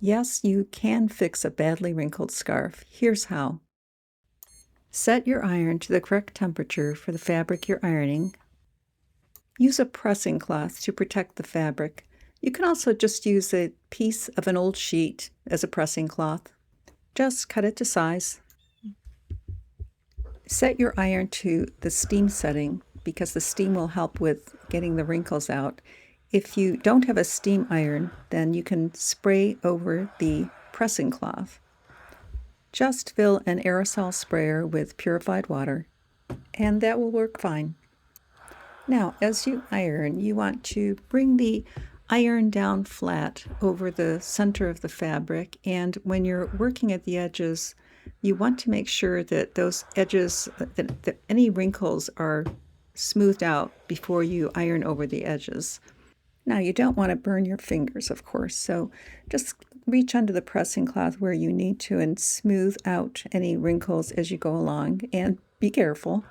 Yes, you can fix a badly wrinkled scarf. Here's how. Set your iron to the correct temperature for the fabric you're ironing. Use a pressing cloth to protect the fabric. You can also just use a piece of an old sheet as a pressing cloth. Just cut it to size. Set your iron to the steam setting because the steam will help with getting the wrinkles out. If you don't have a steam iron, then you can spray over the pressing cloth. Just fill an aerosol sprayer with purified water, and that will work fine. Now, as you iron, you want to bring the iron down flat over the center of the fabric, and when you're working at the edges, you want to make sure that those edges, that any wrinkles are smoothed out before you iron over the edges. Now, you don't want to burn your fingers, of course, so just reach under the pressing cloth where you need to and smooth out any wrinkles as you go along, and be careful.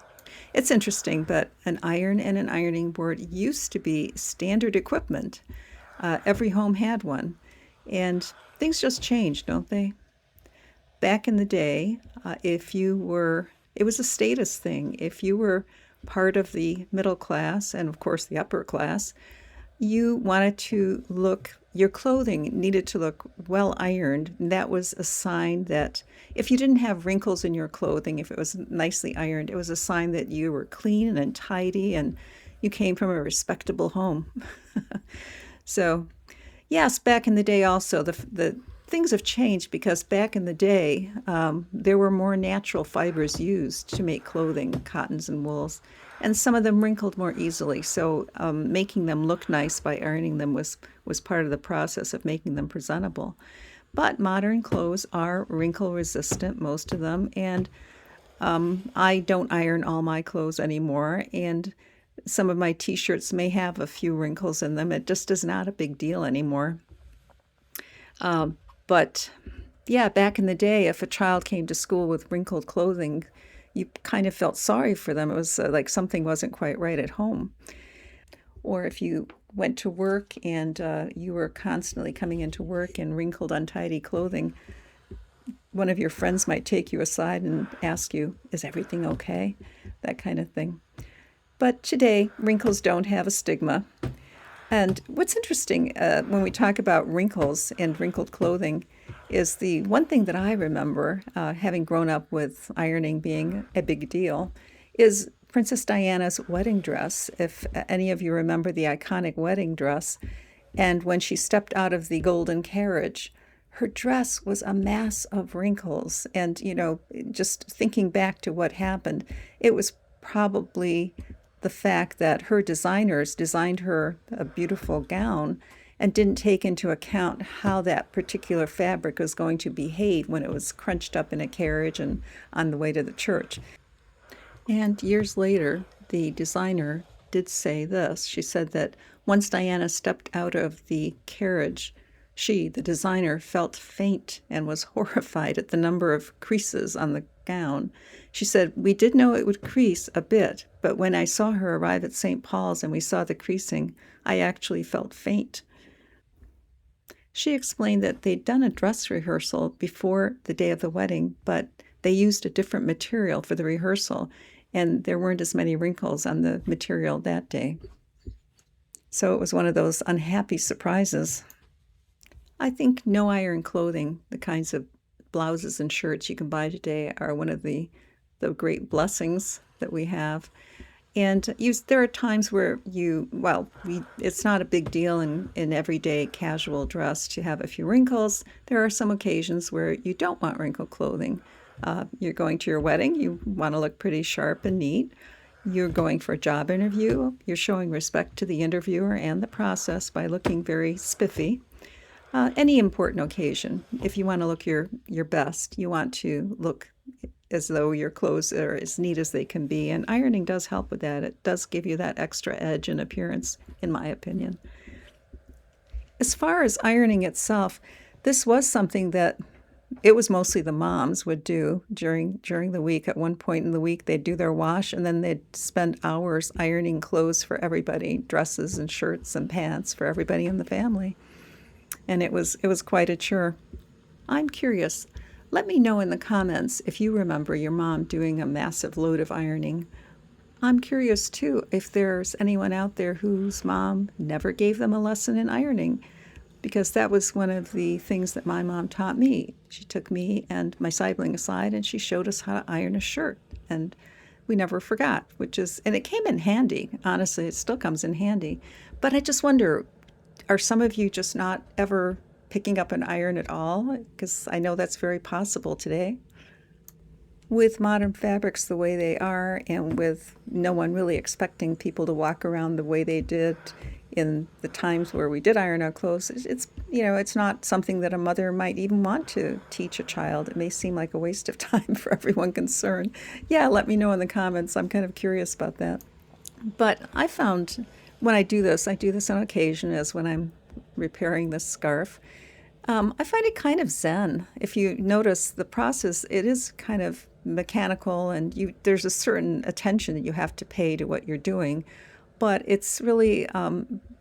It's interesting, but an iron and an ironing board used to be standard equipment. Every home had one, and things just changed, don't they? Back in the day, it was a status thing. If you were part of the middle class and, of course, the upper class, you wanted to your clothing needed to look well ironed. That was a sign that if you didn't have wrinkles in your clothing, if it was nicely ironed, it was a sign that you were clean and tidy and you came from a respectable home. So, yes, back in the day also, the things have changed because back in the day, there were more natural fibers used to make clothing, cottons and wools, and some of them wrinkled more easily. So making them look nice by ironing them was part of the process of making them presentable. But modern clothes are wrinkle resistant, most of them, and I don't iron all my clothes anymore, and some of my t-shirts may have a few wrinkles in them. It just is not a big deal anymore. But yeah, back in the day, if a child came to school with wrinkled clothing, you kind of felt sorry for them. It was like something wasn't quite right at home. Or if you went to work and you were constantly coming into work in wrinkled, untidy clothing, one of your friends might take you aside and ask you, "Is everything okay?" That kind of thing. But today, wrinkles don't have a stigma. And what's interesting when we talk about wrinkles and wrinkled clothing is the one thing that I remember, having grown up with ironing being a big deal, is Princess Diana's wedding dress. If any of you remember the iconic wedding dress, and when she stepped out of the golden carriage, her dress was a mass of wrinkles. And, just thinking back to what happened, it was probably the fact that her designers designed her a beautiful gown and didn't take into account how that particular fabric was going to behave when it was crunched up in a carriage and on the way to the church. And years later, the designer did say this. She said that once Diana stepped out of the carriage, she, the designer, felt faint and was horrified at the number of creases on the gown. She said, "We did know it would crease a bit, but when I saw her arrive at St. Paul's and we saw the creasing, I actually felt faint." She explained that they'd done a dress rehearsal before the day of the wedding, but they used a different material for the rehearsal, and there weren't as many wrinkles on the material that day. So it was one of those unhappy surprises. I think no iron clothing, the kinds of blouses and shirts you can buy today, are one of the great blessings that we have. And there are times where it's not a big deal in everyday casual dress to have a few wrinkles. There are some occasions where you don't want wrinkled clothing. You're going to your wedding, you want to look pretty sharp and neat. You're going for a job interview, you're showing respect to the interviewer and the process by looking very spiffy. Any important occasion, if you want to look your best, you want to look as though your clothes are as neat as they can be. And ironing does help with that. It does give you that extra edge and appearance, in my opinion. As far as ironing itself, this was something that it was mostly the moms would do during the week. At one point in the week, they'd do their wash, and then they'd spend hours ironing clothes for everybody, dresses and shirts and pants for everybody in the family. and it was quite a chore. I'm curious. Let me know in the comments if you remember your mom doing a massive load of ironing. I'm curious too if there's anyone out there whose mom never gave them a lesson in ironing, because that was one of the things that my mom taught me. She took me and my sibling aside and she showed us how to iron a shirt, and we never forgot, and it came in handy. Honestly, it still comes in handy. But I just wonder, are some of you just not ever picking up an iron at all? Because I know that's very possible today. With modern fabrics the way they are, and with no one really expecting people to walk around the way they did in the times where we did iron our clothes, it's not something that a mother might even want to teach a child. It may seem like a waste of time for everyone concerned. Yeah, let me know in the comments. I'm kind of curious about that. But I found when I do this on occasion, as when I'm repairing this scarf. I find it kind of zen. If you notice the process, it is kind of mechanical, and there's a certain attention that you have to pay to what you're doing. But it's really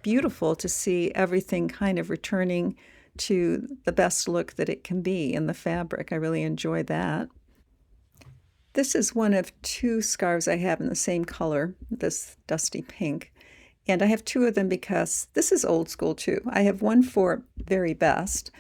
beautiful to see everything kind of returning to the best look that it can be in the fabric. I really enjoy that. This is one of two scarves I have in the same color, this dusty pink. And I have two of them because this is old school too. I have one for very best,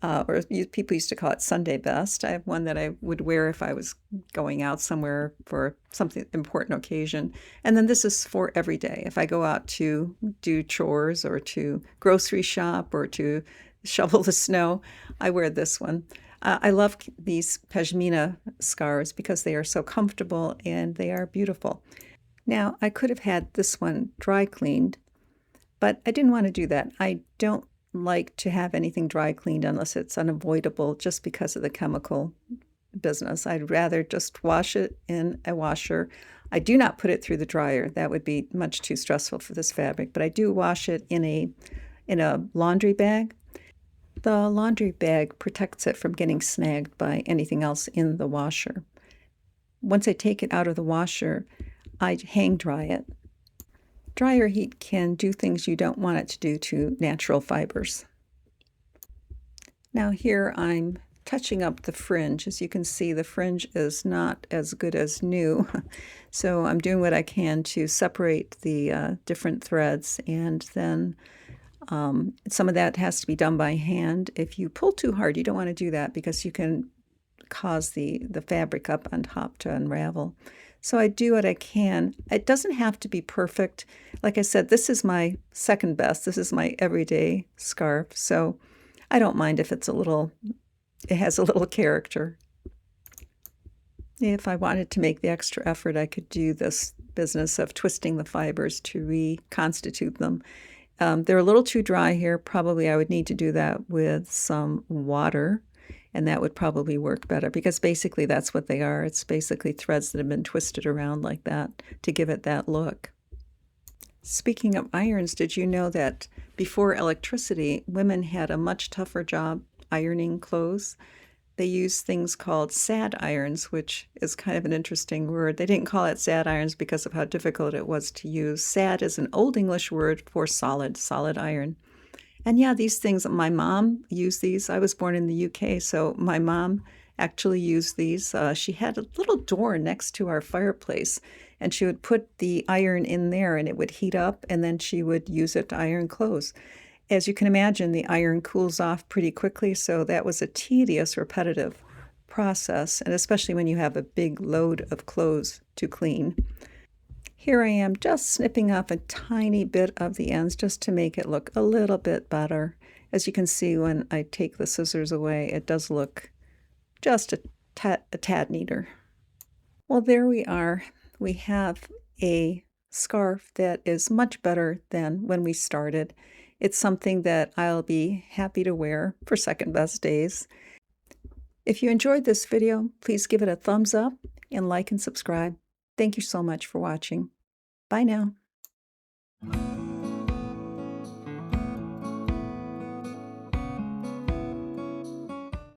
or people used to call it Sunday best. I have one that I would wear if I was going out somewhere for something important occasion. And then this is for every day. If I go out to do chores or to grocery shop or to shovel the snow, I wear this one. I love these Pashmina scarves because they are so comfortable and they are beautiful. Now, I could have had this one dry cleaned, but I didn't want to do that. I don't like to have anything dry cleaned unless it's unavoidable, just because of the chemical business. I'd rather just wash it in a washer. I do not put it through the dryer. That would be much too stressful for this fabric, but I do wash it in a laundry bag. The laundry bag protects it from getting snagged by anything else in the washer. Once I take it out of the washer, I hang dry it. Dryer heat can do things you don't want it to do to natural fibers. Now here I'm touching up the fringe. As you can see, the fringe is not as good as new. So I'm doing what I can to separate the different threads, and then some of that has to be done by hand. If you pull too hard, you don't want to do that because you can cause the fabric up on top to unravel. So I do what I can. It doesn't have to be perfect. Like I said, this is my second best. This is my everyday scarf. So I don't mind if it has a little character. If I wanted to make the extra effort, I could do this business of twisting the fibers to reconstitute them. They're a little too dry here. Probably I would need to do that with some water, and that would probably work better, because basically that's what they are. It's basically threads that have been twisted around like that to give it that look. Speaking of irons, did you know that before electricity, women had a much tougher job ironing clothes? They used things called sad irons, which is kind of an interesting word. They didn't call it sad irons because of how difficult it was to use. Sad is an Old English word for solid iron. And yeah, these things, my mom used these. I was born in the UK, so my mom actually used these. She had a little door next to our fireplace, and she would put the iron in there and it would heat up, and then she would use it to iron clothes. As you can imagine, the iron cools off pretty quickly, so that was a tedious, repetitive process, and especially when you have a big load of clothes to clean. Here I am just snipping off a tiny bit of the ends just to make it look a little bit better. As you can see, when I take the scissors away, it does look just a tad neater. Well, there we are. We have a scarf that is much better than when we started. It's something that I'll be happy to wear for second best days. If you enjoyed this video, please give it a thumbs up and like and subscribe. Thank you so much for watching. Bye now.